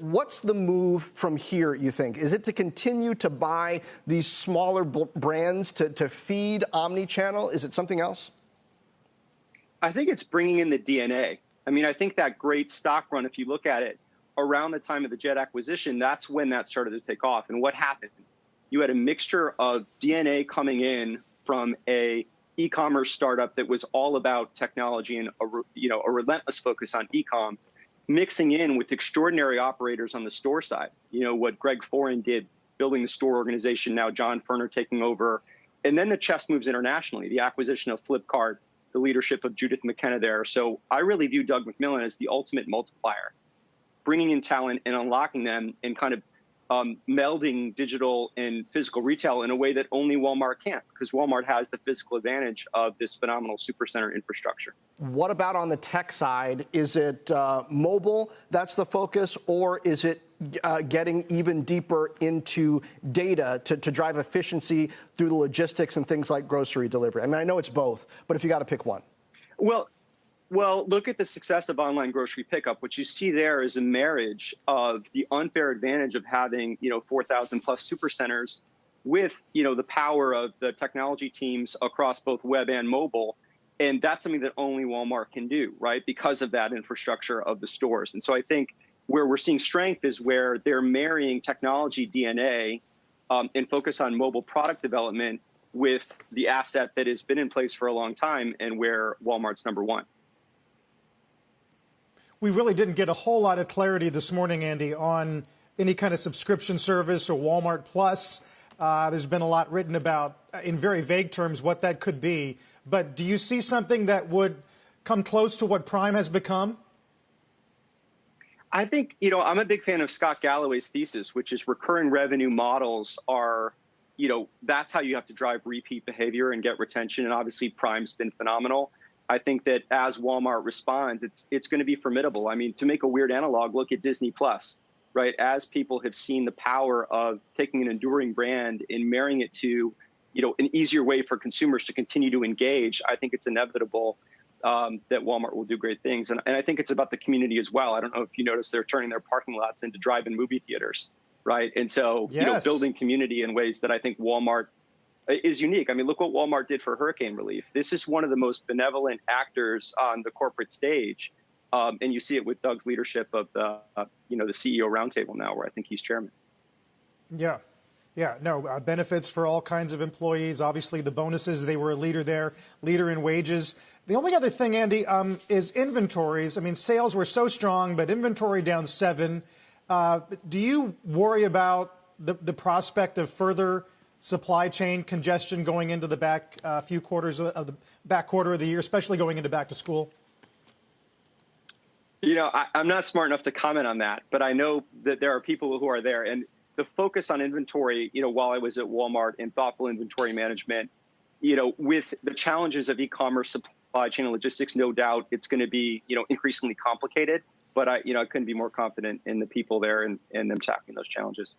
what's the move from here, you think? Is it to continue to buy these smaller brands to feed omni-channel? Is it something else? I think it's bringing in the DNA. I mean, I think that great stock run, if you look at it, around the time of the Jet acquisition, that's when that started to take off. And what happened? You had a mixture of DNA coming in from a e-commerce startup that was all about technology and a relentless focus on e-com, mixing in with extraordinary operators on the store side. What Greg Foran did, building the store organization, now John Furner taking over. And then the chess moves internationally, the acquisition of Flipkart, the leadership of Judith McKenna there. So I really view Doug McMillon as the ultimate multiplier, bringing in talent and unlocking them and kind of melding digital and physical retail in a way that only Walmart can't, because Walmart has the physical advantage of this phenomenal supercenter infrastructure. What about on the tech side? Is it mobile that's the focus, or is it getting even deeper into data to drive efficiency through the logistics and things like grocery delivery? I mean, I know it's both, but if you got to pick one. Well, look at the success of online grocery pickup. What you see there is a marriage of the unfair advantage of having, 4,000 plus supercenters with, the power of the technology teams across both web and mobile. And that's something that only Walmart can do, right? Because of that infrastructure of the stores. And so I think where we're seeing strength is where they're marrying technology DNA and focus on mobile product development with the asset that has been in place for a long time and where Walmart's number one. We really didn't get a whole lot of clarity this morning, Andy, on any kind of subscription service or Walmart Plus. There's been a lot written about, in very vague terms, what that could be. But do you see something that would come close to what Prime has become? I think, I'm a big fan of Scott Galloway's thesis, which is recurring revenue models are, that's how you have to drive repeat behavior and get retention. And obviously, Prime's been phenomenal. I think that as Walmart responds, it's going to be formidable. I mean, to make a weird analog, look at Disney Plus, right? As people have seen the power of taking an enduring brand and marrying it to, an easier way for consumers to continue to engage, I think it's inevitable that Walmart will do great things. And I think it's about the community as well. I don't know if you noticed they're turning their parking lots into drive-in movie theaters, right? And so, yes, building community in ways that I think Walmart is unique. I mean, look what Walmart did for hurricane relief. This is one of the most benevolent actors on the corporate stage. And you see it with Doug's leadership of the CEO roundtable now, where I think he's chairman. Yeah. No, benefits for all kinds of employees. Obviously, the bonuses, they were a leader there, leader in wages. The only other thing, Andy, is inventories. I mean, sales were so strong, but inventory down 7. Do you worry about the prospect of further supply chain congestion going into the back few quarters of the back quarter of the year, especially going into back to school? I'm not smart enough to comment on that, but I know that there are people who are there. And the focus on inventory, while I was at Walmart and thoughtful inventory management, with the challenges of e-commerce supply chain and logistics, no doubt it's going to be, increasingly complicated. But I couldn't be more confident in the people there and them tackling those challenges.